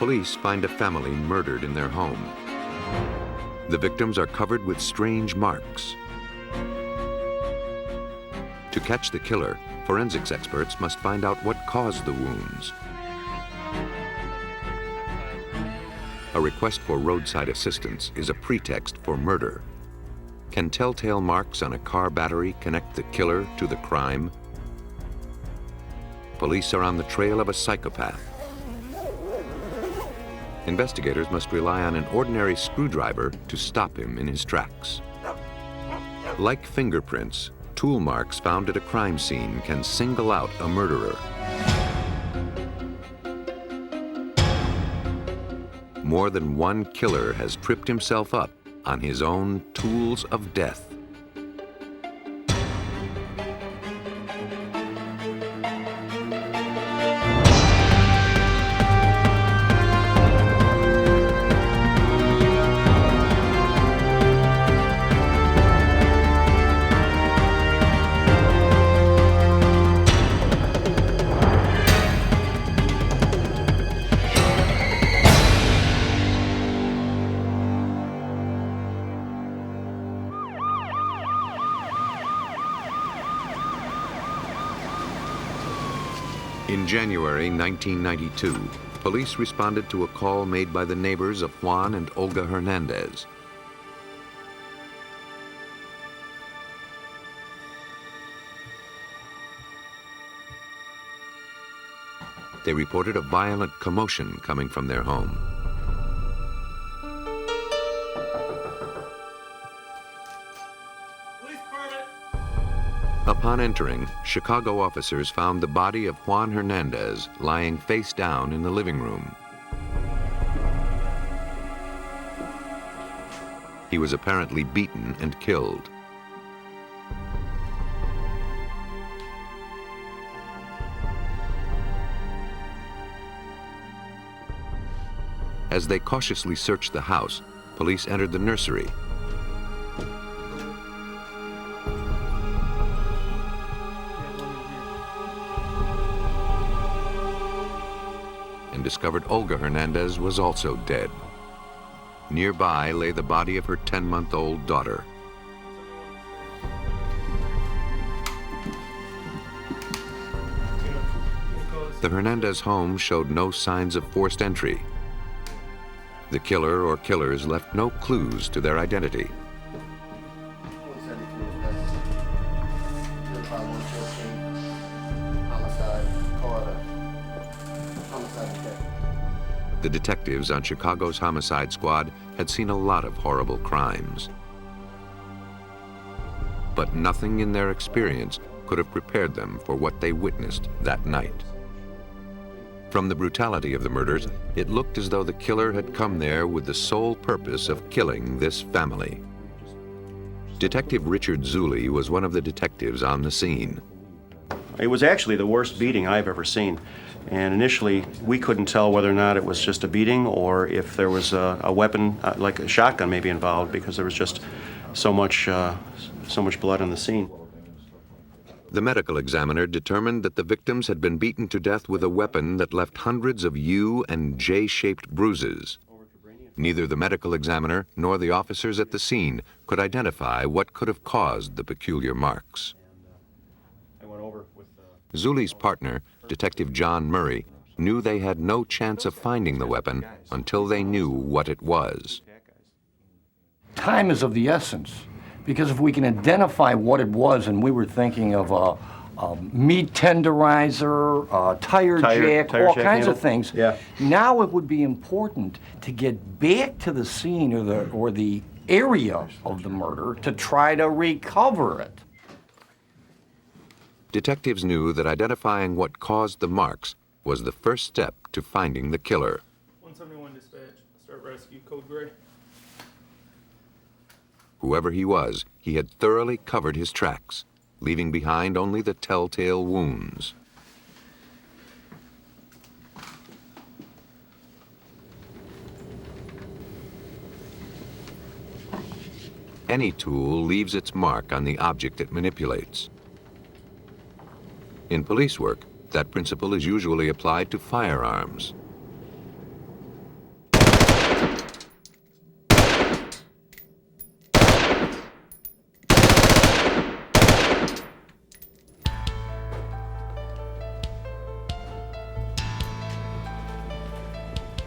Police find a family murdered in their home. The victims are covered with strange marks. To catch the killer, forensics experts must find out what caused the wounds. A request for roadside assistance is a pretext for murder. Can telltale marks on a car battery connect the killer to the crime? Police are on the trail of a psychopath. Investigators must rely on an ordinary screwdriver to stop him in his tracks. Like fingerprints, tool marks found at a crime scene can single out a murderer. More than one killer has tripped himself up on his own tools of death. In January 1992, police responded to a call made by the neighbors of Juan and Olga Hernandez. They reported a violent commotion coming from their home. Upon entering, Chicago officers found the body of Juan Hernandez lying face down in the living room. He was apparently beaten and killed. As they cautiously searched the house, police entered the nursery. And discovered Olga Hernandez was also dead. Nearby lay the body of her 10-month-old daughter. The Hernandez home showed no signs of forced entry. The killer or killers left no clues to their identity. The detectives on Chicago's homicide squad had seen a lot of horrible crimes. But nothing in their experience could have prepared them for what they witnessed that night. From the brutality of the murders, it looked as though the killer had come there with the sole purpose of killing this family. Detective Richard Zuley was one of the detectives on the scene. It was actually the worst beating I've ever seen. And initially, we couldn't tell whether or not it was just a beating or if there was a weapon, like a shotgun maybe involved, because there was just so much blood on the scene. The medical examiner determined that the victims had been beaten to death with a weapon that left hundreds of U and J-shaped bruises. Neither the medical examiner nor the officers at the scene could identify what could have caused the peculiar marks. Zuley's partner, Detective John Murray, knew they had no chance of finding the weapon until they knew what it was. Time is of the essence, because if we can identify what it was, and we were thinking of a meat tenderizer, a tire jack, all kinds of things. Yeah. Now it would be important to get back to the scene or the area of the murder to try to recover it. Detectives knew that identifying what caused the marks was the first step to finding the killer. 171 dispatch, start rescue, code gray. Whoever he was, he had thoroughly covered his tracks, leaving behind only the telltale wounds. Any tool leaves its mark on the object it manipulates. In police work, that principle is usually applied to firearms.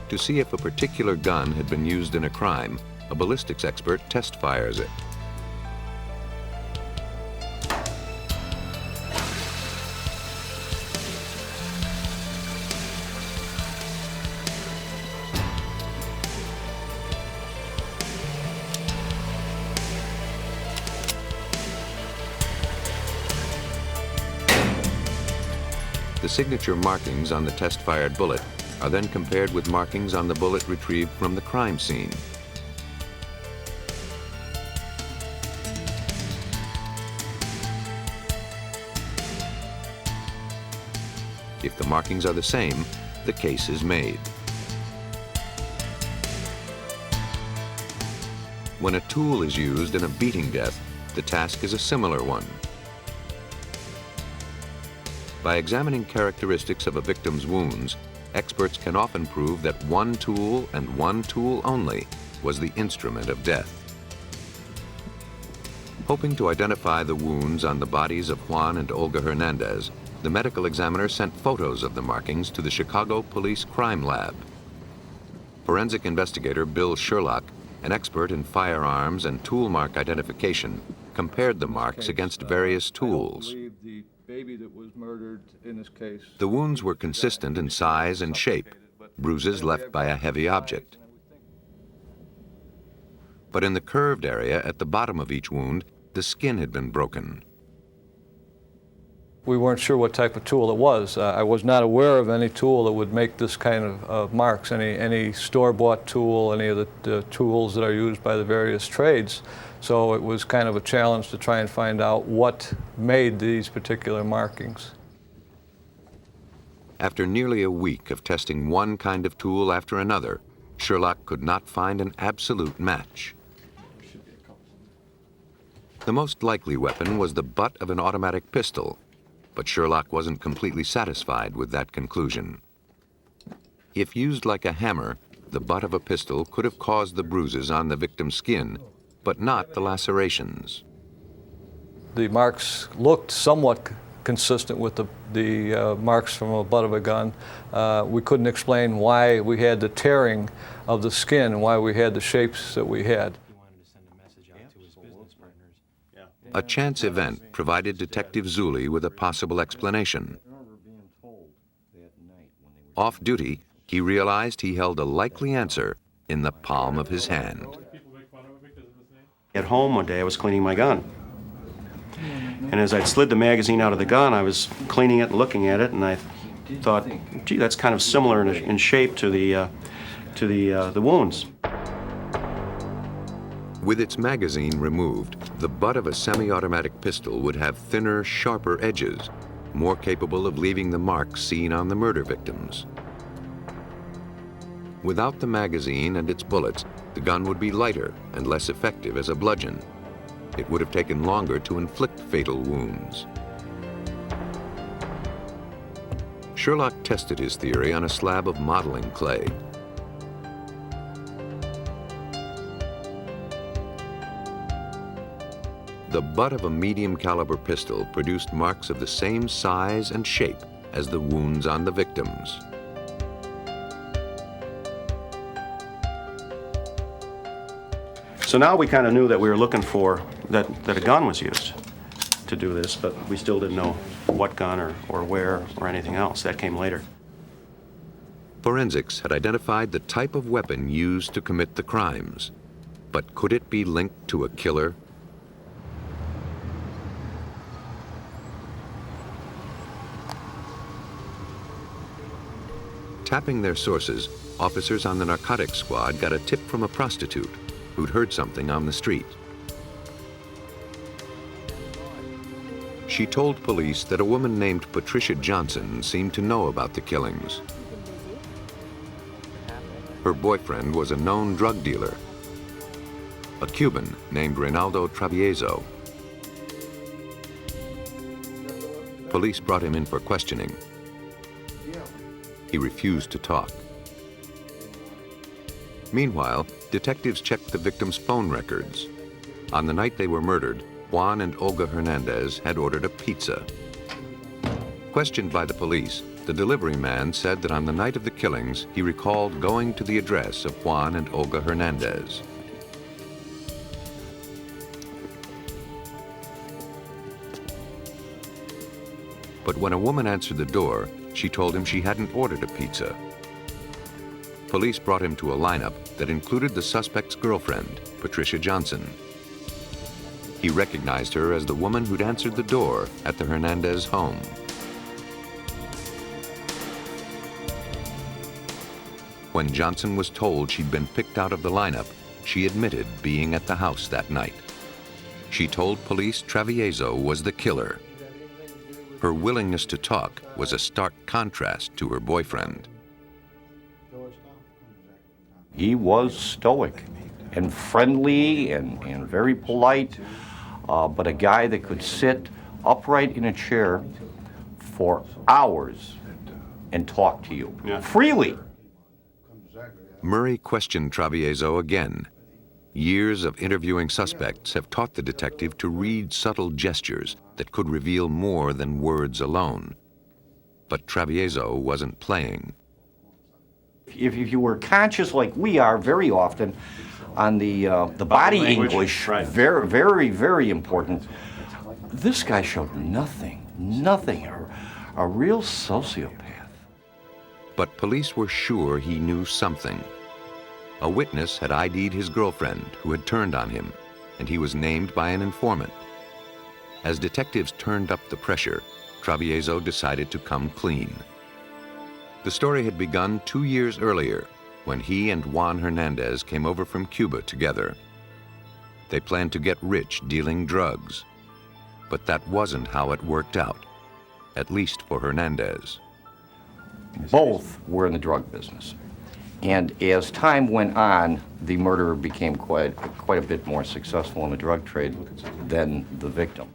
To see if a particular gun had been used in a crime, a ballistics expert test fires it. The signature markings on the test-fired bullet are then compared with markings on the bullet retrieved from the crime scene. If the markings are the same, the case is made. When a tool is used in a beating death, the task is a similar one. By examining characteristics of a victim's wounds, experts can often prove that one tool and one tool only was the instrument of death. Hoping to identify the wounds on the bodies of Juan and Olga Hernandez, the medical examiner sent photos of the markings to the Chicago Police Crime Lab. Forensic investigator Bill Sherlock, an expert in firearms and tool mark identification, compared the marks against various tools. Baby that was murdered in this case. The wounds were consistent in size and shape, bruises left by a heavy object. But in the curved area at the bottom of each wound, the skin had been broken. We weren't sure what type of tool it was. I was not aware of any tool that would make this kind of marks, any store-bought tool, any of the tools that are used by the various trades. So it was kind of a challenge to try and find out what made these particular markings. After nearly a week of testing one kind of tool after another, Sherlock could not find an absolute match. The most likely weapon was the butt of an automatic pistol, but Sherlock wasn't completely satisfied with that conclusion. If used like a hammer, the butt of a pistol could have caused the bruises on the victim's skin, but not the lacerations. The marks looked somewhat consistent with the marks from a butt of a gun. We couldn't explain why we had the tearing of the skin and why we had the shapes that we had. A chance event provided Detective Zulli with a possible explanation. Off duty, he realized he held a likely answer in the palm of his hand. At home one day, I was cleaning my gun. And as I'd slid the magazine out of the gun, I was cleaning it and looking at it, and I thought, gee, that's kind of similar in shape to the wounds. With its magazine removed, the butt of a semi-automatic pistol would have thinner, sharper edges, more capable of leaving the marks seen on the murder victims. Without the magazine and its bullets, the gun would be lighter and less effective as a bludgeon. It would have taken longer to inflict fatal wounds. Sherlock tested his theory on a slab of modeling clay. The butt of a medium caliber pistol produced marks of the same size and shape as the wounds on the victims. So now we kind of knew that we were looking for that a gun was used to do this, but we still didn't know what gun or where or anything else. That came later. Forensics had identified the type of weapon used to commit the crimes, but could it be linked to a killer? Tapping their sources, officers on the narcotics squad got a tip from a prostitute who'd heard something on the street. She told police that a woman named Patricia Johnson seemed to know about the killings. Her boyfriend was a known drug dealer, a Cuban named Reynaldo Travieso. Police brought him in for questioning. He refused to talk. Meanwhile, detectives checked the victims' phone records. On the night they were murdered, Juan and Olga Hernandez had ordered a pizza. Questioned by the police, The delivery man said that on the night of the killings, he recalled going to the address of Juan and Olga Hernandez. But when a woman answered the door, she told him she hadn't ordered a pizza. Police brought him to a lineup that included the suspect's girlfriend, Patricia Johnson. He recognized her as the woman who'd answered the door at the Hernandez home. When Johnson was told she'd been picked out of the lineup, she admitted being at the house that night. She told police Travieso was the killer. Her willingness to talk was a stark contrast to her boyfriend. He was stoic and friendly and very polite, but a guy that could sit upright in a chair for hours and talk to you freely. Murray questioned Travieso again. Years of interviewing suspects have taught the detective to read subtle gestures that could reveal more than words alone. But Travieso wasn't playing. If you were conscious like we are very often on the body language, English, right. very, very, very important, this guy showed nothing, a real sociopath. But police were sure he knew something. A witness had ID'd his girlfriend who had turned on him, and he was named by an informant. As detectives turned up the pressure, Travieso decided to come clean. The story had begun 2 years earlier when he and Juan Hernandez came over from Cuba together. They planned to get rich dealing drugs. But that wasn't how it worked out, at least for Hernandez. Both were in the drug business. And as time went on, the murderer became quite a bit more successful in the drug trade than the victim.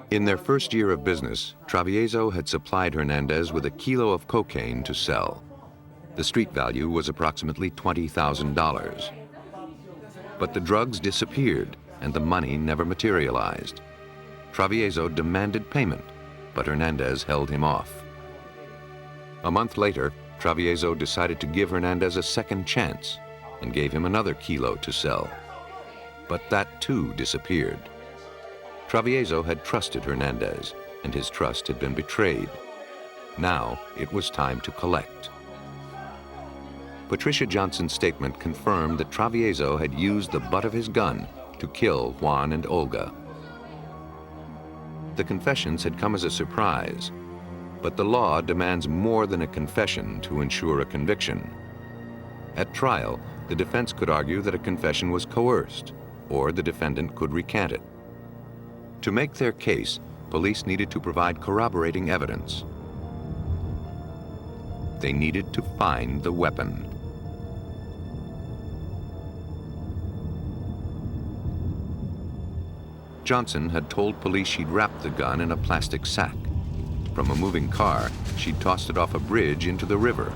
In their first year of business, Travieso had supplied Hernandez with a kilo of cocaine to sell. The street value was approximately $20,000. But the drugs disappeared and the money never materialized. Travieso demanded payment, but Hernandez held him off. A month later, Travieso decided to give Hernandez a second chance and gave him another kilo to sell. But that too disappeared. Travieso had trusted Hernandez, and his trust had been betrayed. Now it was time to collect. Patricia Johnson's statement confirmed that Travieso had used the butt of his gun to kill Juan and Olga. The confessions had come as a surprise, but the law demands more than a confession to ensure a conviction. At trial, the defense could argue that a confession was coerced, or the defendant could recant it. To make their case, police needed to provide corroborating evidence. They needed to find the weapon. Johnson had told police she'd wrapped the gun in a plastic sack. From a moving car, she'd tossed it off a bridge into the river.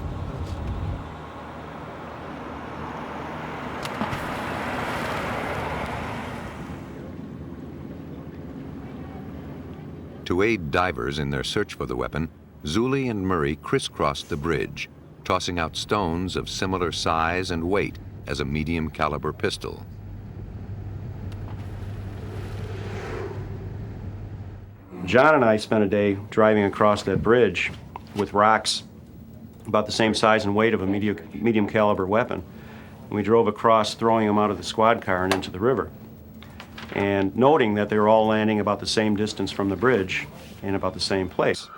To aid divers in their search for the weapon, Zuli and Murray crisscrossed the bridge, tossing out stones of similar size and weight as a medium caliber pistol. John and I spent a day driving across that bridge with rocks about the same size and weight of a medium caliber weapon. And we drove across, throwing them out of the squad car and into the river. And noting that they were all landing about the same distance from the bridge in about the same place.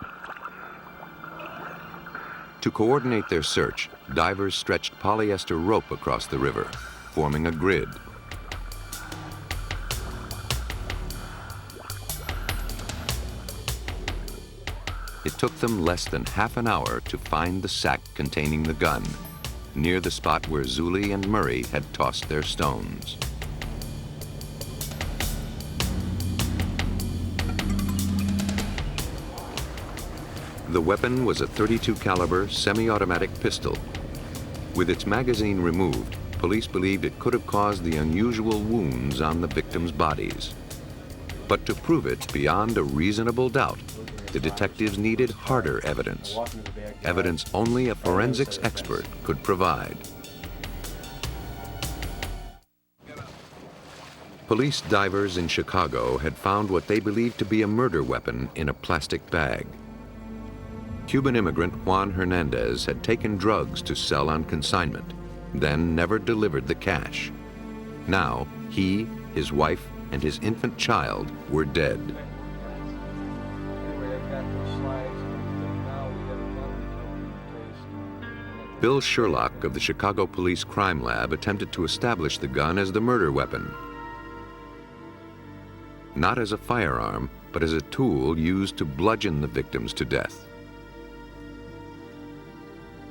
To coordinate their search, divers stretched polyester rope across the river, forming a grid. It took them less than half an hour to find the sack containing the gun, near the spot where Zuli and Murray had tossed their stones. The weapon was a .32 caliber semi-automatic pistol. With its magazine removed, police believed it could have caused the unusual wounds on the victims' bodies. But to prove it beyond a reasonable doubt, the detectives needed harder evidence, evidence only a forensics expert could provide. Police divers in Chicago had found what they believed to be a murder weapon in a plastic bag. Cuban immigrant Juan Hernandez had taken drugs to sell on consignment, then never delivered the cash. Now, he, his wife, and his infant child were dead. Bill Sherlock of the Chicago Police Crime Lab attempted to establish the gun as the murder weapon. Not as a firearm, but as a tool used to bludgeon the victims to death.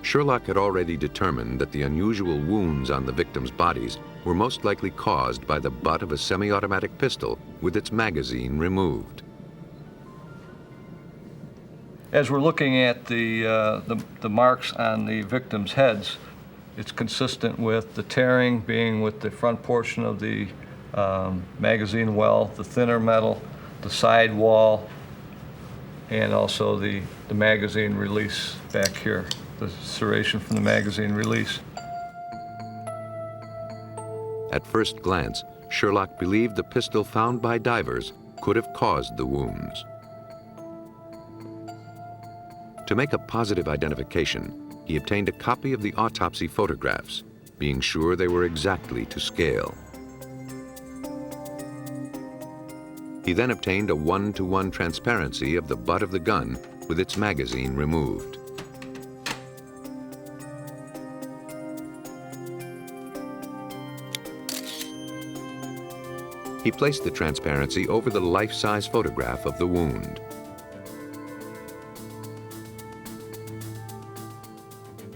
Sherlock had already determined that the unusual wounds on the victims' bodies were most likely caused by the butt of a semi-automatic pistol with its magazine removed. As we're looking at the marks on the victims' heads, it's consistent with the tearing being with the front portion of the magazine well, the thinner metal, the side wall, and also the magazine release back here, the serration from the magazine release. At first glance, Sherlock believed the pistol found by divers could have caused the wounds. To make a positive identification, he obtained a copy of the autopsy photographs, being sure they were exactly to scale. He then obtained a 1-to-1 transparency of the butt of the gun with its magazine removed. He placed the transparency over the life-size photograph of the wound.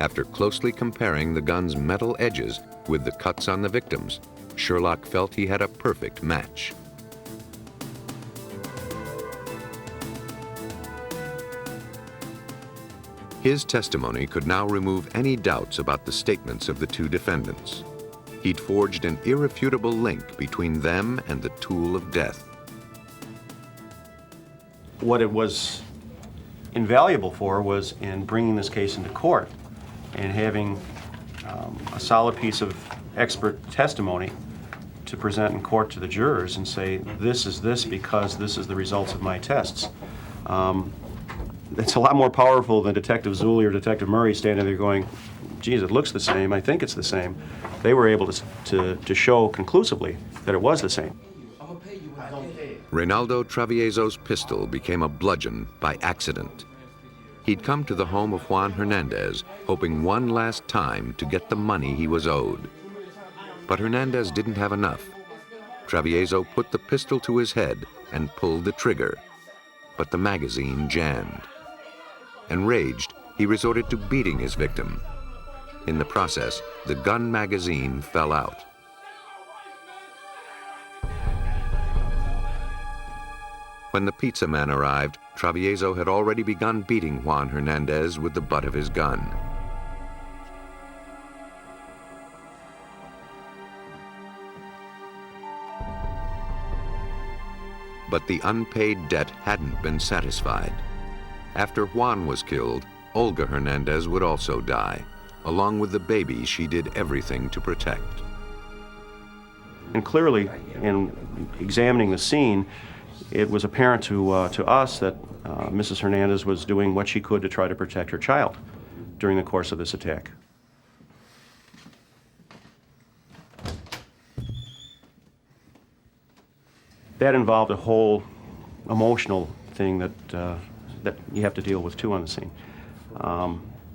After closely comparing the gun's metal edges with the cuts on the victims, Sherlock felt he had a perfect match. His testimony could now remove any doubts about the statements of the two defendants. He'd forged an irrefutable link between them and the tool of death. What it was invaluable for was in bringing this case into court and having a solid piece of expert testimony to present in court to the jurors and say, this is this because this is the results of my tests. It's a lot more powerful than Detective Zulli or Detective Murray standing there going, geez, it looks the same, I think it's the same. They were able to show conclusively that it was the same. Reynaldo Travieso's pistol became a bludgeon by accident. He'd come to the home of Juan Hernandez, hoping one last time to get the money he was owed. But Hernandez didn't have enough. Travieso put the pistol to his head and pulled the trigger, but the magazine jammed. Enraged, he resorted to beating his victim. In the process, the gun magazine fell out. When the pizza man arrived, Travieso had already begun beating Juan Hernandez with the butt of his gun. But the unpaid debt hadn't been satisfied. After Juan was killed, Olga Hernandez would also die, along with the baby she did everything to protect. And clearly, in examining the scene, it was apparent to us that Mrs. Hernandez was doing what she could to try to protect her child during the course of this attack. That involved a whole emotional thing that you have to deal with too on the scene.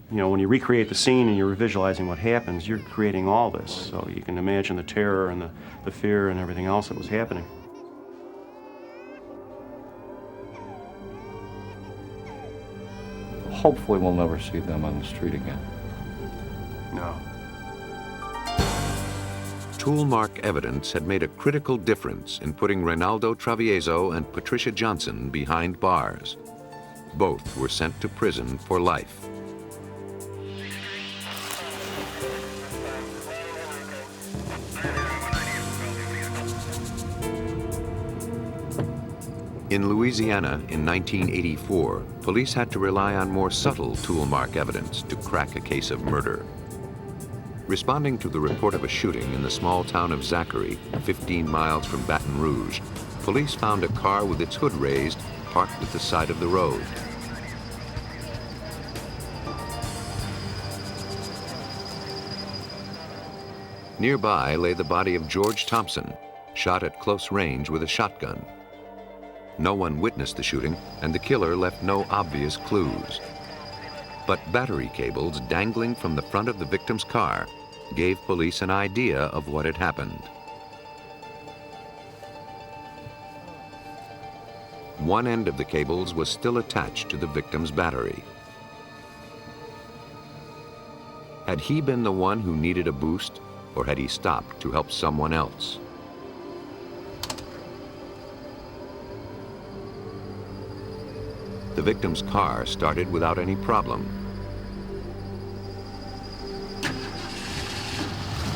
You know, when you recreate the scene and you're visualizing what happens, you're creating all this. So you can imagine the terror and the fear and everything else that was happening. Hopefully we'll never see them on the street again. No. Tool mark evidence had made a critical difference in putting Reynaldo Travieso and Patricia Johnson behind bars. Both were sent to prison for life. In Louisiana in 1984, police had to rely on more subtle tool mark evidence to crack a case of murder. Responding to the report of a shooting in the small town of Zachary, 15 miles from Baton Rouge, police found a car with its hood raised, parked at the side of the road. Nearby lay the body of George Thompson, shot at close range with a shotgun. No one witnessed the shooting, and the killer left no obvious clues. But battery cables dangling from the front of the victim's car gave police an idea of what had happened. One end of the cables was still attached to the victim's battery. Had he been the one who needed a boost, or had he stopped to help someone else? The victim's car started without any problem.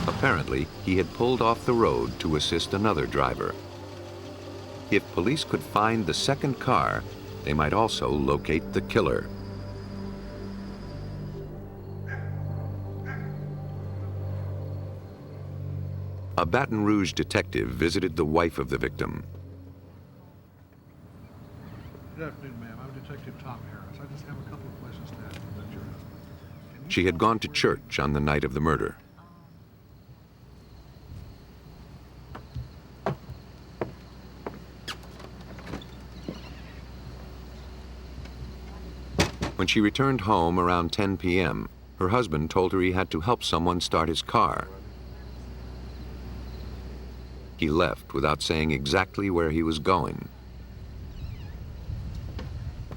Apparently, he had pulled off the road to assist another driver. If police could find the second car, they might also locate the killer. A Baton Rouge detective visited the wife of the victim. Good afternoon, ma'am. I'm Detective Tom Harris. I just have a couple of questions to ask about your husband. She had gone to church on the night of the murder. When she returned home around 10 p.m., her husband told her he had to help someone start his car. He left without saying exactly where he was going.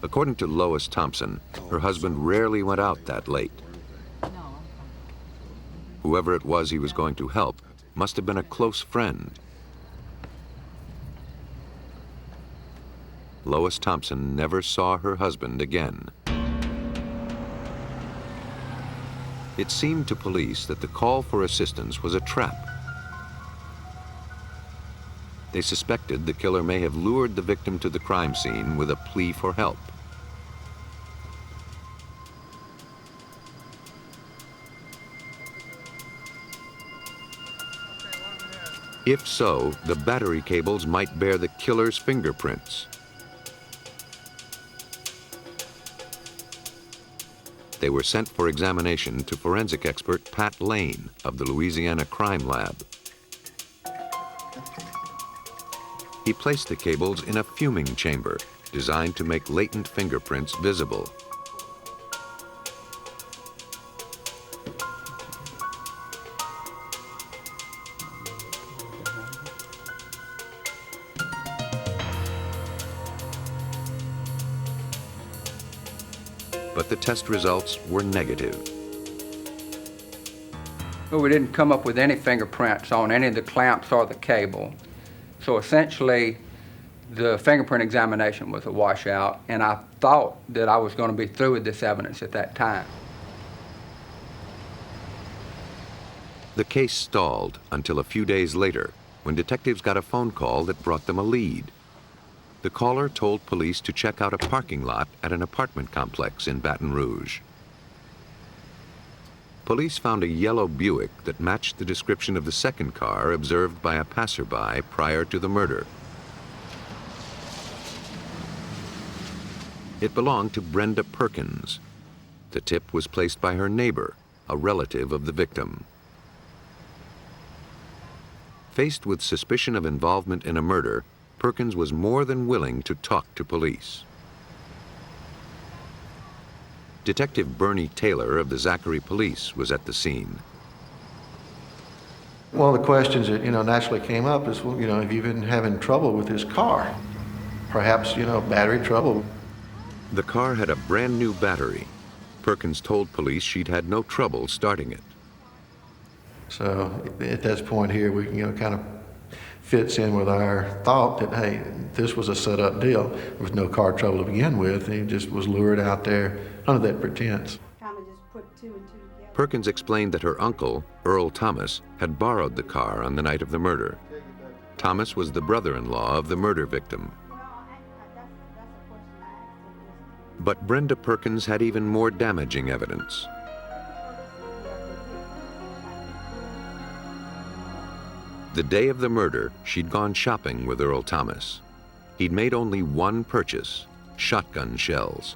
According to Lois Thompson, her husband rarely went out that late. Whoever it was he was going to help must have been a close friend. Lois Thompson never saw her husband again. It seemed to police that the call for assistance was a trap. They suspected the killer may have lured the victim to the crime scene with a plea for help. If so, the battery cables might bear the killer's fingerprints. They were sent for examination to forensic expert Pat Lane of the Louisiana Crime Lab. He placed the cables in a fuming chamber designed to make latent fingerprints visible. But the test results were negative. Well, we didn't come up with any fingerprints on any of the clamps or the cable. So essentially, the fingerprint examination was a washout, and I thought that I was going to be through with this evidence at that time. The case stalled until a few days later, when detectives got a phone call that brought them a lead. The caller told police to check out a parking lot at an apartment complex in Baton Rouge. Police found a yellow Buick that matched the description of the second car observed by a passerby prior to the murder. It belonged to Brenda Perkins. The tip was placed by her neighbor, a relative of the victim. Faced with suspicion of involvement in a murder, Perkins was more than willing to talk to police. Detective Bernie Taylor of the Zachary Police was at the scene. One of the questions that, naturally came up is, well, have you been having trouble with this car? Perhaps, battery trouble. The car had a brand new battery. Perkins told police she'd had no trouble starting it. So at this point here, we can, kind of fits in with our thought that, hey, this was a set-up deal. There was no car trouble to begin with. He just was lured out there under that pretense. Kind of just put two and two together. Perkins explained that her uncle, Earl Thomas, had borrowed the car on the night of the murder. Thomas was the brother-in-law of the murder victim. But Brenda Perkins had even more damaging evidence. The day of the murder, she'd gone shopping with Earl Thomas. He'd made only one purchase, shotgun shells.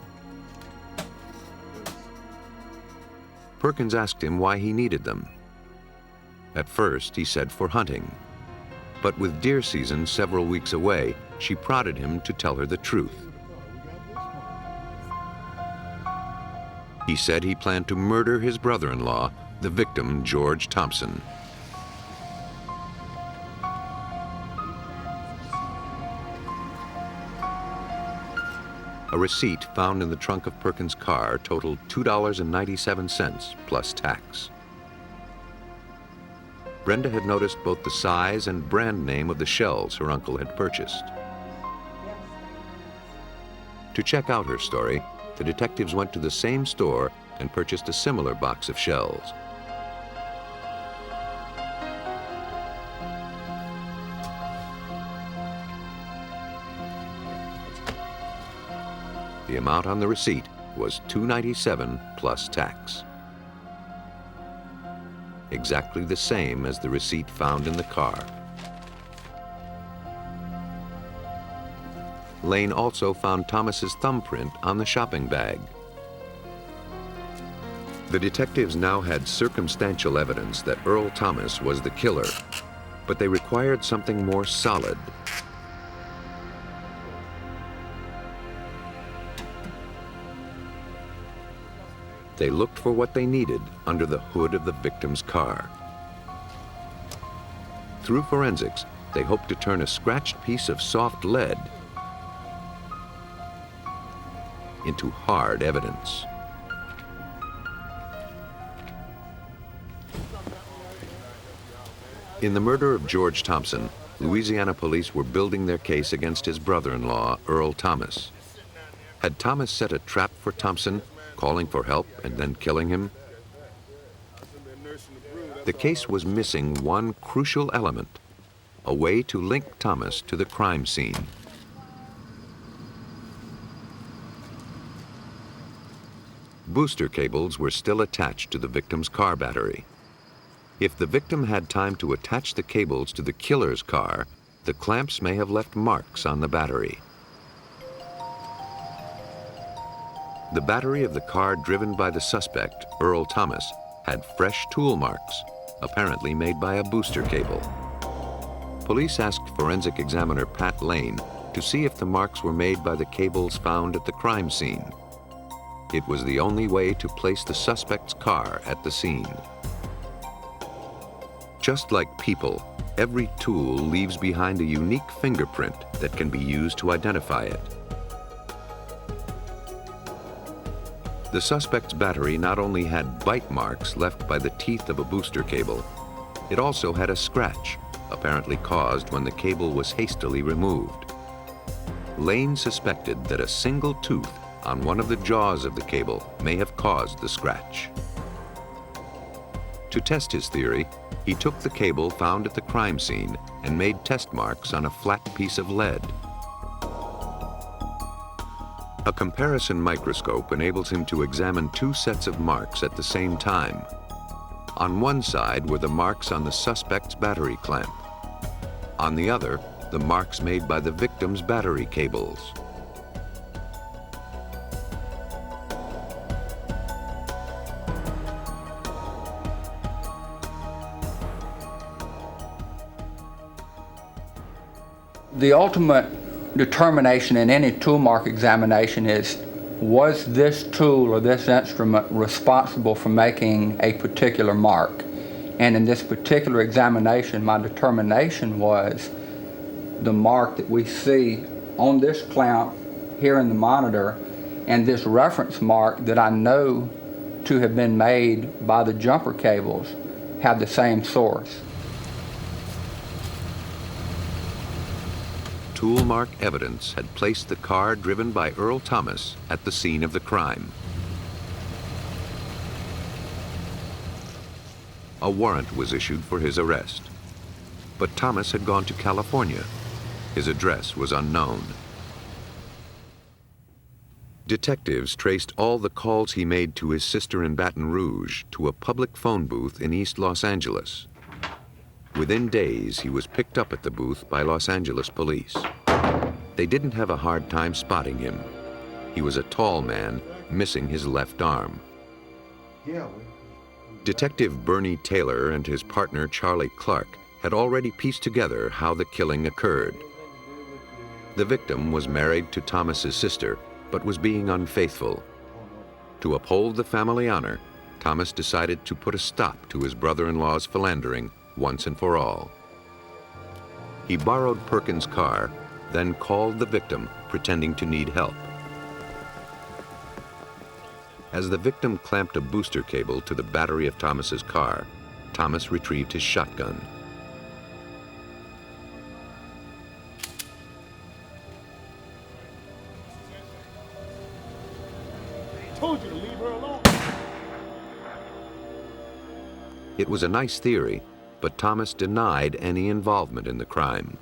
Perkins asked him why he needed them. At first, he said for hunting. But with deer season several weeks away, she prodded him to tell her the truth. He said he planned to murder his brother-in-law, the victim, George Thompson. A receipt found in the trunk of Perkins' car totaled $2.97 plus tax. Brenda had noticed both the size and brand name of the shells her uncle had purchased. To check out her story, the detectives went to the same store and purchased a similar box of shells. The amount on the receipt was $2.97 plus tax. Exactly the same as the receipt found in the car. Lane also found Thomas's thumbprint on the shopping bag. The detectives now had circumstantial evidence that Earl Thomas was the killer, but they required something more solid. They looked for what they needed under the hood of the victim's car. Through forensics, they hoped to turn a scratched piece of soft lead into hard evidence. In the murder of George Thompson, Louisiana police were building their case against his brother-in-law, Earl Thomas. Had Thomas set a trap for Thompson, calling for help and then killing him? The case was missing one crucial element, a way to link Thomas to the crime scene. Booster cables were still attached to the victim's car battery. If the victim had time to attach the cables to the killer's car, the clamps may have left marks on the battery. The battery of the car driven by the suspect, Earl Thomas, had fresh tool marks, apparently made by a booster cable. Police asked forensic examiner Pat Lane to see if the marks were made by the cables found at the crime scene. It was the only way to place the suspect's car at the scene. Just like people, every tool leaves behind a unique fingerprint that can be used to identify it. The suspect's battery not only had bite marks left by the teeth of a booster cable, it also had a scratch, apparently caused when the cable was hastily removed. Lane suspected that a single tooth on one of the jaws of the cable may have caused the scratch. To test his theory, he took the cable found at the crime scene and made test marks on a flat piece of lead. A comparison microscope enables him to examine two sets of marks at the same time. On one side were the marks on the suspect's battery clamp. On the other, the marks made by the victim's battery cables. The ultimate determination in any tool mark examination is, was this tool or this instrument responsible for making a particular mark? And in this particular examination, my determination was the mark that we see on this clamp here in the monitor and this reference mark that I know to have been made by the jumper cables have the same source. Tool mark evidence had placed the car driven by Earl Thomas at the scene of the crime. A warrant was issued for his arrest. But Thomas had gone to California. His address was unknown. Detectives traced all the calls he made to his sister in Baton Rouge to a public phone booth in East Los Angeles. Within days, he was picked up at the booth by Los Angeles police. They didn't have a hard time spotting him. He was a tall man, missing his left arm. Detective Bernie Taylor and his partner Charlie Clark had already pieced together how the killing occurred. The victim was married to Thomas's sister, but was being unfaithful. To uphold the family honor, Thomas decided to put a stop to his brother-in-law's philandering once and for all. He borrowed Perkins' car, then called the victim, pretending to need help. As the victim clamped a booster cable to the battery of Thomas's car, Thomas retrieved his shotgun. Told you to leave her alone. It was a nice theory, but Thomas denied any involvement in the crime.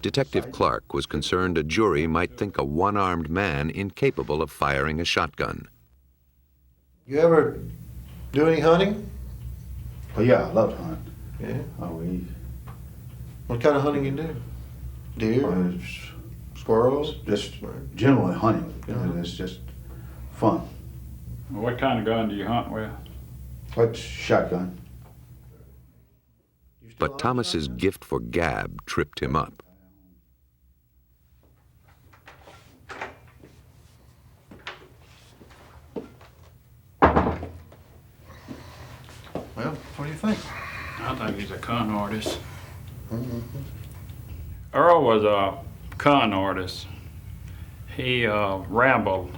Detective Clark was concerned a jury might think a one-armed man incapable of firing a shotgun. You ever do any hunting? Oh yeah, I love to hunt. Yeah. What kind of hunting you do? Deer? Squirrels? Just generally hunting. Uh-huh. It's just fun. What kind of gun do you hunt with? Like shotgun. But Thomas's gift for gab tripped him up. Well, what do you think? I think he's a con artist. Earl was a con artist. He rambled.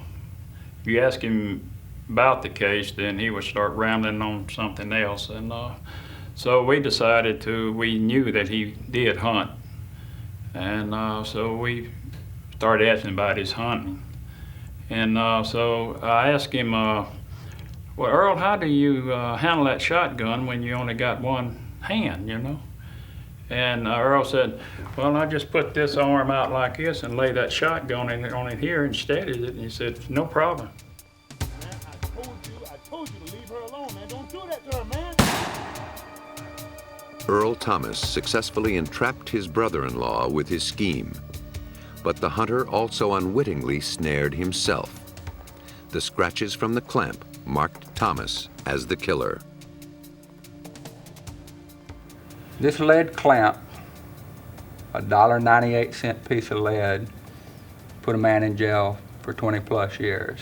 If you ask him about the case, then he would start rambling on something else. And so we decided we knew that he did hunt. And so we started asking about his hunting. And so I asked him, well, Earl, how do you handle that shotgun when you only got one hand, you know? And Earl said, well, I just put this arm out like this and lay that shotgun on it here and steadied it. And he said, no problem. Man, I told you to leave her alone, man. Don't do that to her, man. Earl Thomas successfully entrapped his brother-in-law with his scheme. But the hunter also unwittingly snared himself. The scratches from the clamp marked Thomas as the killer. This lead clamp, a $1.98 piece of lead, put a man in jail for 20+ years.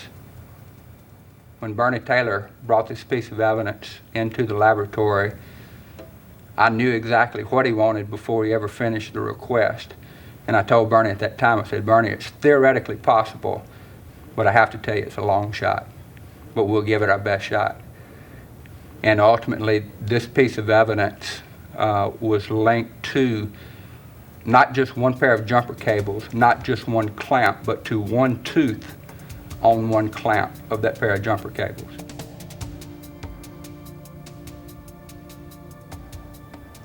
When Bernie Taylor brought this piece of evidence into the laboratory, I knew exactly what he wanted before he ever finished the request. And I told Bernie at that time, I said, Bernie, it's theoretically possible, but I have to tell you it's a long shot. But we'll give it our best shot. And ultimately, this piece of evidence was linked to not just one pair of jumper cables, not just one clamp, but to one tooth on one clamp of that pair of jumper cables.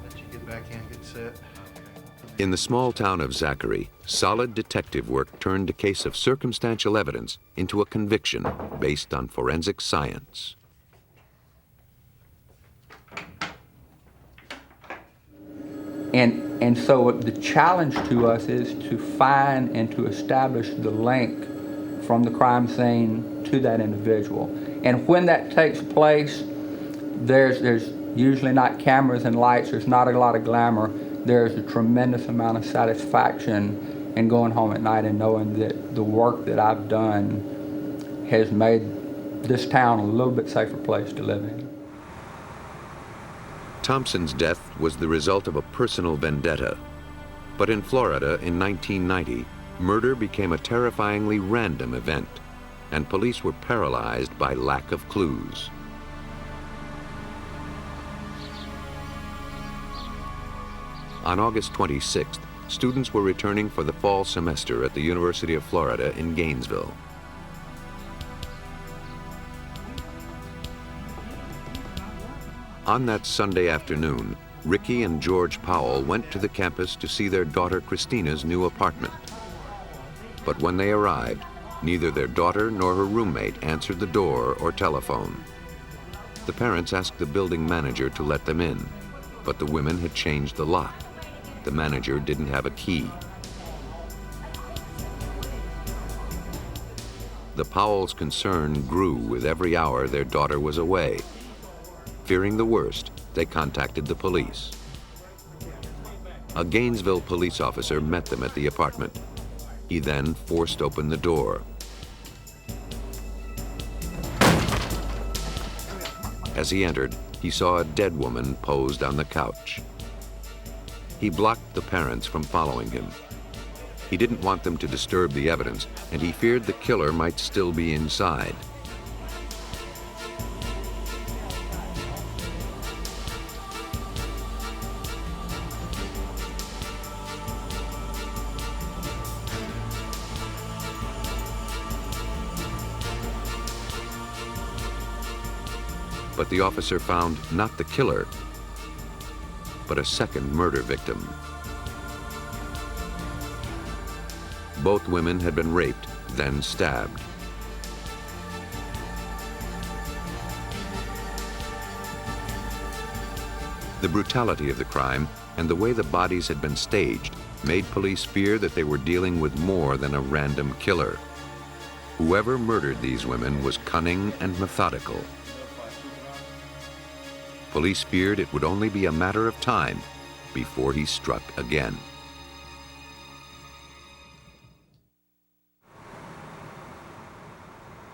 Let you get back in, get set. In the small town of Zachary, solid detective work turned a case of circumstantial evidence into a conviction based on forensic science. And so the challenge to us is to find and to establish the link from the crime scene to that individual. And when that takes place, there's usually not cameras and lights, there's not a lot of glamour. There's a tremendous amount of satisfaction in going home at night and knowing that the work that I've done has made this town a little bit safer place to live in. Thompson's death was the result of a personal vendetta. But in Florida in 1990, murder became a terrifyingly random event, and police were paralyzed by lack of clues. On August 26th, students were returning for the fall semester at the University of Florida in Gainesville. On that Sunday afternoon, Ricky and George Powell went to the campus to see their daughter Christina's new apartment. But when they arrived, neither their daughter nor her roommate answered the door or telephone. The parents asked the building manager to let them in, but the women had changed the lock. The manager didn't have a key. The Powells' concern grew with every hour their daughter was away. Fearing the worst, they contacted the police. A Gainesville police officer met them at the apartment. He then forced open the door. As he entered, he saw a dead woman posed on the couch. He blocked the parents from following him. He didn't want them to disturb the evidence, and he feared the killer might still be inside. But the officer found not the killer, but a second murder victim. Both women had been raped, then stabbed. The brutality of the crime and the way the bodies had been staged made police fear that they were dealing with more than a random killer. Whoever murdered these women was cunning and methodical. Police feared it would only be a matter of time before he struck again.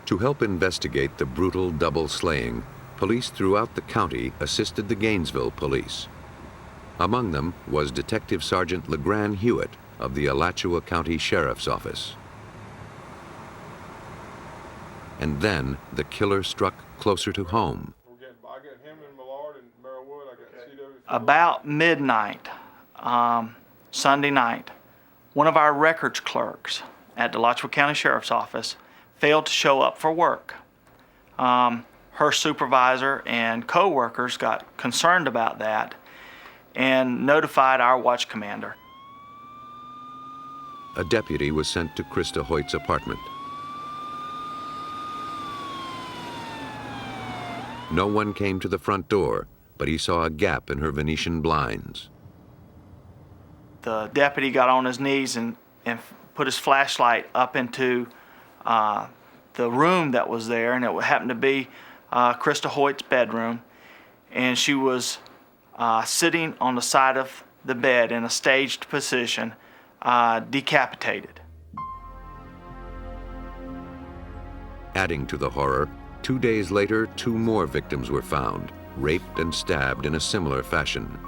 To help investigate the brutal double slaying, police throughout the county assisted the Gainesville police. Among them was Detective Sergeant LeGrand Hewitt of the Alachua County Sheriff's Office. And then the killer struck closer to home. About midnight, Sunday night, one of our records clerks at the Alachua County Sheriff's Office failed to show up for work. Her supervisor and co-workers got concerned about that and notified our watch commander. A deputy was sent to Krista Hoyt's apartment. No one came to the front door, but he saw a gap in her Venetian blinds. The deputy got on his knees and put his flashlight up into the room that was there, and it happened to be Krista Hoyt's bedroom, and she was sitting on the side of the bed in a staged position, decapitated. Adding to the horror, 2 days later, 2 more victims were found, raped and stabbed in a similar fashion.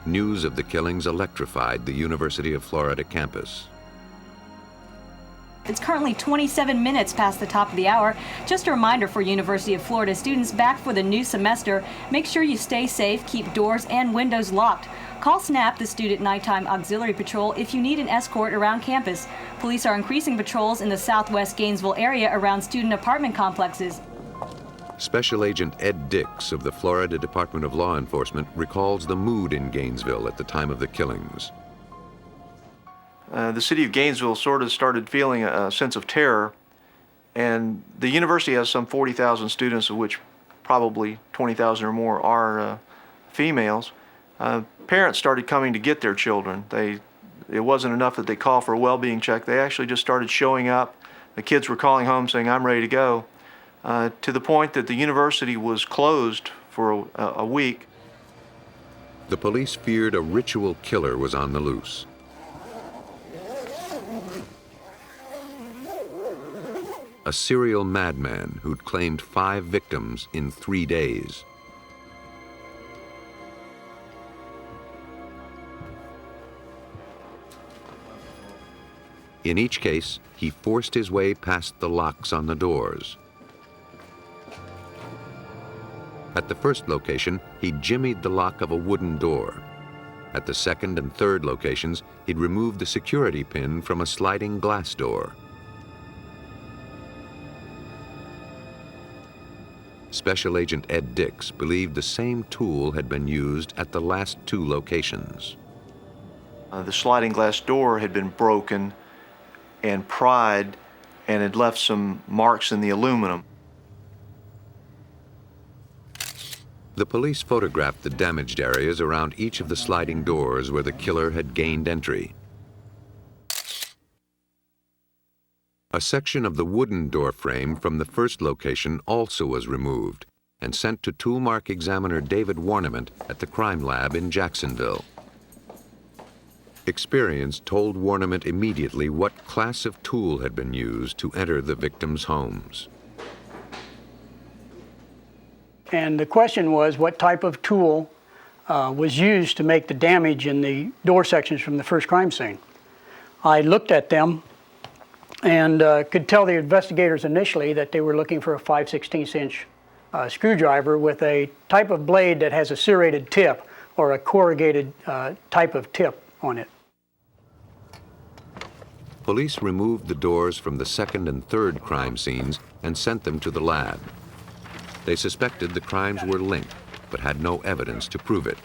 News of the killings electrified the University of Florida campus. It's currently 27 minutes past the top of the hour. Just a reminder for University of Florida students back for the new semester, make sure you stay safe, keep doors and windows locked. Call SNAP, the Student Nighttime Auxiliary Patrol, if you need an escort around campus. Police are increasing patrols in the southwest Gainesville area around student apartment complexes. Special Agent Ed Dix of the Florida Department of Law Enforcement recalls the mood in Gainesville at the time of the killings. The city of Gainesville sort of started feeling a sense of terror, and the university has some 40,000 students, of which probably 20,000 or more are females. Parents started coming to get their children. It wasn't enough that they call for a well-being check. They actually just started showing up. The kids were calling home saying, "I'm ready to go," to the point that the university was closed for a week. The police feared a ritual killer was on the loose. A serial madman who'd claimed 5 victims in 3 days. In each case, he forced his way past the locks on the doors. At the first location, he jimmied the lock of a wooden door. At the second and third locations, he'd removed the security pin from a sliding glass door. Special Agent Ed Dix believed the same tool had been used at the last 2 locations. The sliding glass door had been broken and pried and had left some marks in the aluminum. The police photographed the damaged areas around each of the sliding doors where the killer had gained entry. A section of the wooden door frame from the first location also was removed and sent to toolmark examiner David Warniment at the crime lab in Jacksonville. Experience told Warniment immediately what class of tool had been used to enter the victims' homes. And the question was what type of tool was used to make the damage in the door sections from the first crime scene. I looked at them and could tell the investigators initially that they were looking for a 5/16" screwdriver with a type of blade that has a serrated tip or a corrugated type of tip on it. Police removed the doors from the second and third crime scenes and sent them to the lab. They suspected the crimes were linked, but had no evidence to prove it.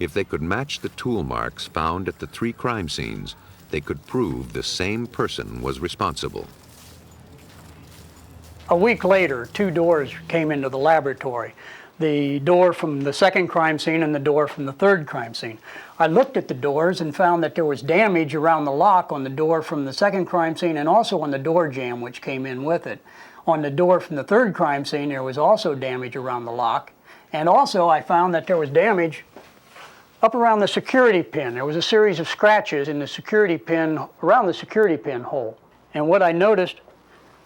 If they could match the tool marks found at the 3 crime scenes, they could prove the same person was responsible. A week later, 2 doors came into the laboratory. The door from the second crime scene and the door from the third crime scene. I looked at the doors and found that there was damage around the lock on the door from the second crime scene and also on the door jamb which came in with it. On the door from the third crime scene, there was also damage around the lock. And also I found that there was damage up around the security pin. There was a series of scratches in the security pin, around the security pin hole. And what I noticed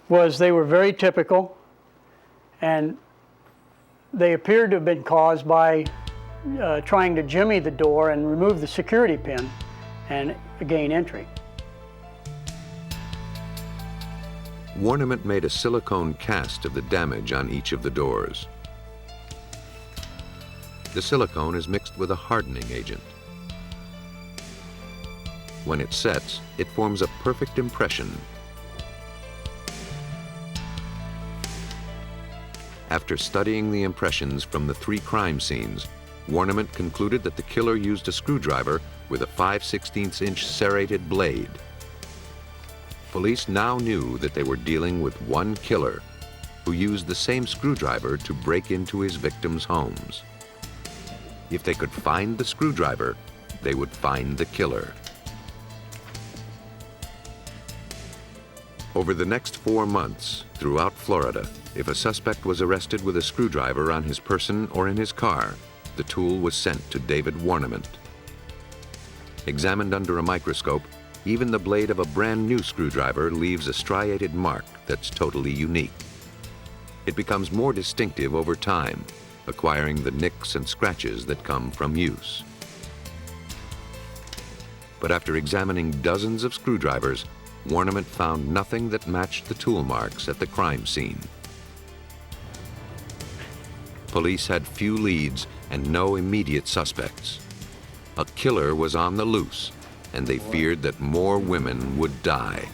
was they were very typical, and they appeared to have been caused by trying to jimmy the door and remove the security pin and gain entry. Warniment made a silicone cast of the damage on each of the doors. The silicone is mixed with a hardening agent. When it sets, it forms a perfect impression. After studying the impressions from the 3 crime scenes, Warniment concluded that the killer used a screwdriver with a 5/16" serrated blade. Police now knew that they were dealing with one killer who used the same screwdriver to break into his victims' homes. If they could find the screwdriver, they would find the killer. Over the next 4 months, throughout Florida, if a suspect was arrested with a screwdriver on his person or in his car, the tool was sent to David Warniment. Examined under a microscope, even the blade of a brand new screwdriver leaves a striated mark that's totally unique. It becomes more distinctive over time, acquiring the nicks and scratches that come from use. But after examining dozens of screwdrivers, Warniment found nothing that matched the tool marks at the crime scene. Police had few leads and no immediate suspects. A killer was on the loose, and they feared that more women would die.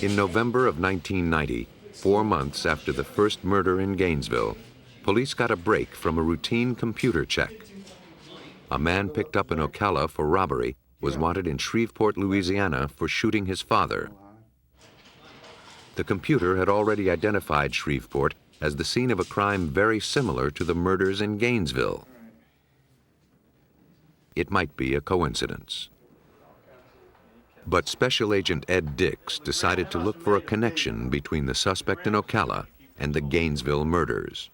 In November of 1990, 4 months after the first murder in Gainesville, police got a break from a routine computer check. A man picked up in Ocala for robbery was wanted in Shreveport, Louisiana for shooting his father. The computer had already identified Shreveport as the scene of a crime very similar to the murders in Gainesville. It might be a coincidence. But Special Agent Ed Dix decided to look for a connection between the suspect in Ocala and the Gainesville murders.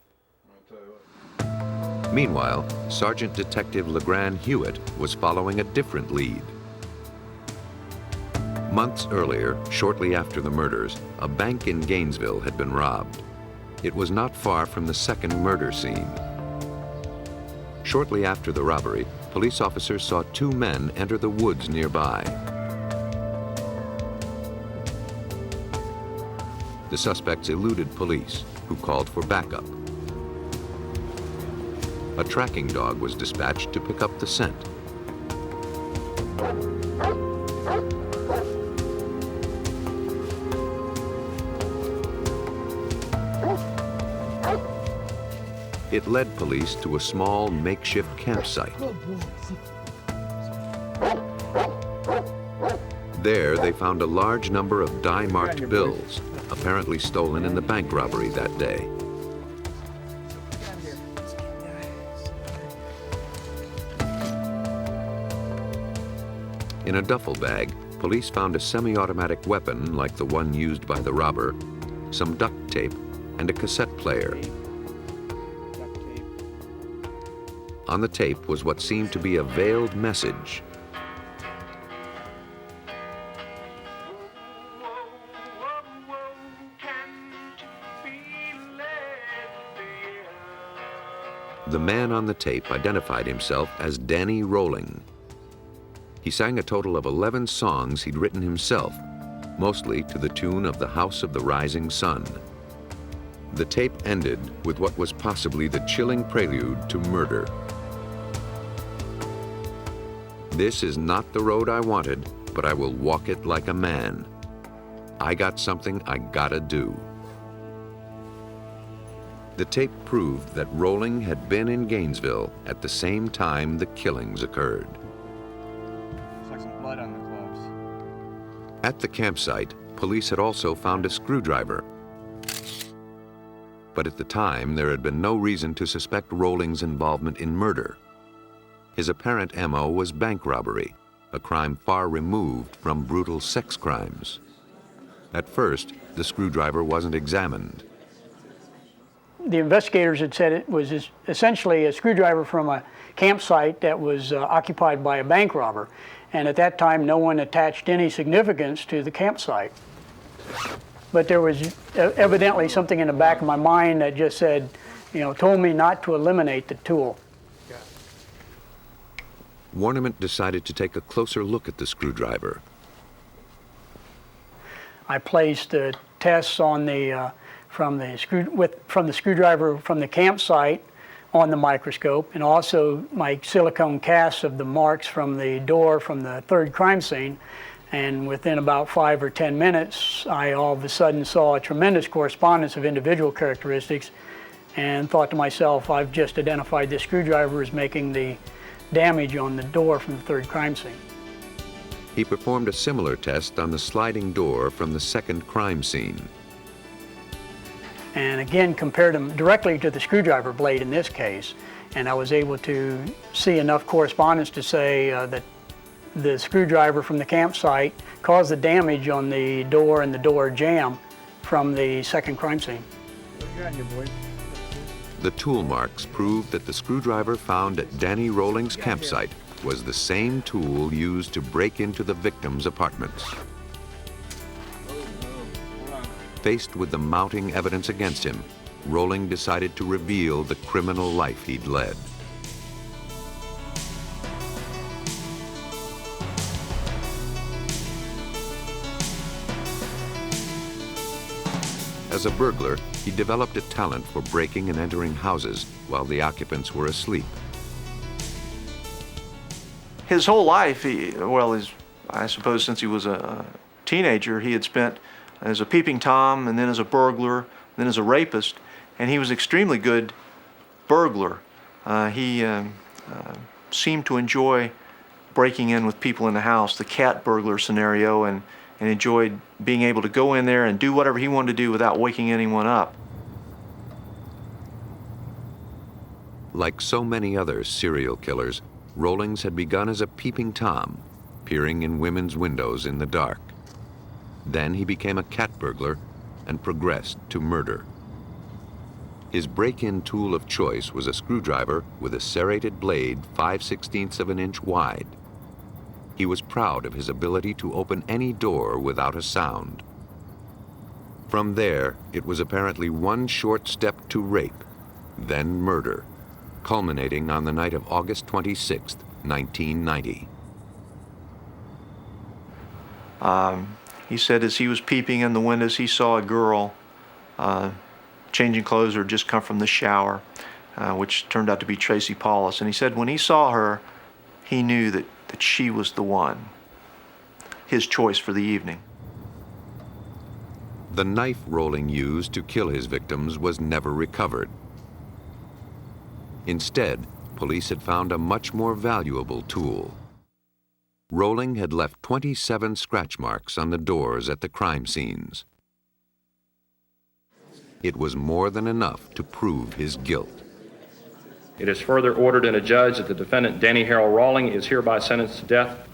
Meanwhile, Sergeant Detective LeGrand Hewitt was following a different lead. Months earlier, shortly after the murders, a bank in Gainesville had been robbed. It was not far from the second murder scene. Shortly after the robbery, police officers saw 2 men enter the woods nearby. The suspects eluded police, who called for backup. a tracking dog was dispatched to pick up the scent. It led police to a small makeshift campsite. There, they found a large number of dye-marked bills, apparently stolen in the bank robbery that day. In a duffel bag, police found a semi-automatic weapon like the one used by the robber, some duct tape, and a cassette player. On the tape was what seemed to be a veiled message. The man on the tape identified himself as Danny Rolling. He sang a total of 11 songs he'd written himself, mostly to the tune of The House of the Rising Sun. The tape ended with what was possibly the chilling prelude to murder. This is not the road I wanted, but I will walk it like a man. I got something I gotta do. The tape proved that Rolling had been in Gainesville at the same time the killings occurred. Looks like some blood on the gloves. At the campsite, police had also found a screwdriver. But at the time, there had been no reason to suspect Rolling's involvement in murder. His apparent MO was bank robbery, a crime far removed from brutal sex crimes. At first, the screwdriver wasn't examined. The investigators had said it was essentially a screwdriver from a campsite that was occupied by a bank robber. And at that time, no one attached any significance to the campsite. But there was evidently something in the back of my mind that just said, told me not to eliminate the tool. Warniment decided to take a closer look at the screwdriver. I placed tests on the from the screwdriver from the campsite on the microscope, and also my silicone casts of the marks from the door from the third crime scene. And within about 5 or 10 minutes, I all of a sudden saw a tremendous correspondence of individual characteristics, and thought to myself, I've just identified this screwdriver as making the damage on the door from the third crime scene. He performed a similar test on the sliding door from the second crime scene. And again, compared them directly to the screwdriver blade in this case, and I was able to see enough correspondence to say that the screwdriver from the campsite caused the damage on the door and the door jamb from the second crime scene. The tool marks proved that the screwdriver found at Danny Rolling's campsite was the same tool used to break into the victim's apartments. Faced with the mounting evidence against him, Rolling decided to reveal the criminal life he'd led. As a burglar, he developed a talent for breaking and entering houses while the occupants were asleep. His whole life, I suppose since he was a teenager, he had spent as a peeping Tom, and then as a burglar, then as a rapist, and he was an extremely good burglar. He seemed to enjoy breaking in with people in the house, the cat burglar scenario, and enjoyed being able to go in there and do whatever he wanted to do without waking anyone up. Like so many other serial killers, Rollings had begun as a peeping Tom, peering in women's windows in the dark. Then he became a cat burglar and progressed to murder. His break-in tool of choice was a screwdriver with a serrated blade 5/16 of an inch wide. He was proud of his ability to open any door without a sound. From there, it was apparently one short step to rape, then murder, culminating on the night of August 26, 1990. He said as he was peeping in the windows, he saw a girl changing clothes or just come from the shower. which turned out to be Tracy Paulus. And he said when he saw her, he knew that she was the one, his choice for the evening. The knife Rolling used to kill his victims was never recovered. Instead, police had found a much more valuable tool. Rolling had left 27 scratch marks on the doors at the crime scenes. It was more than enough to prove his guilt. It is further ordered and adjudged that the defendant, Danny Harold Rawling, is hereby sentenced to death.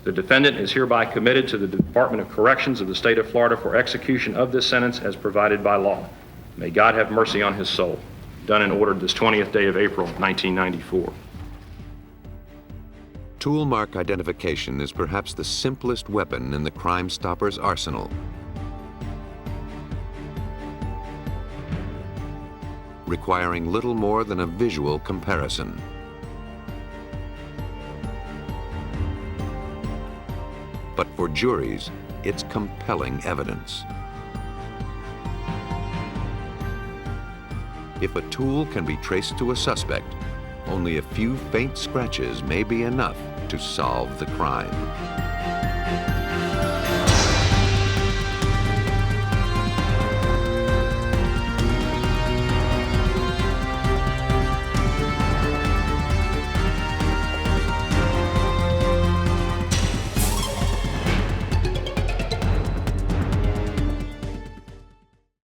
The defendant is hereby committed to the Department of Corrections of the state of Florida for execution of this sentence as provided by law. May God have mercy on his soul. Done and ordered this 20th day of April, 1994. Tool mark identification is perhaps the simplest weapon in the Crime Stopper's arsenal. Requiring little more than a visual comparison. But for juries, it's compelling evidence. If a tool can be traced to a suspect, only a few faint scratches may be enough to solve the crime.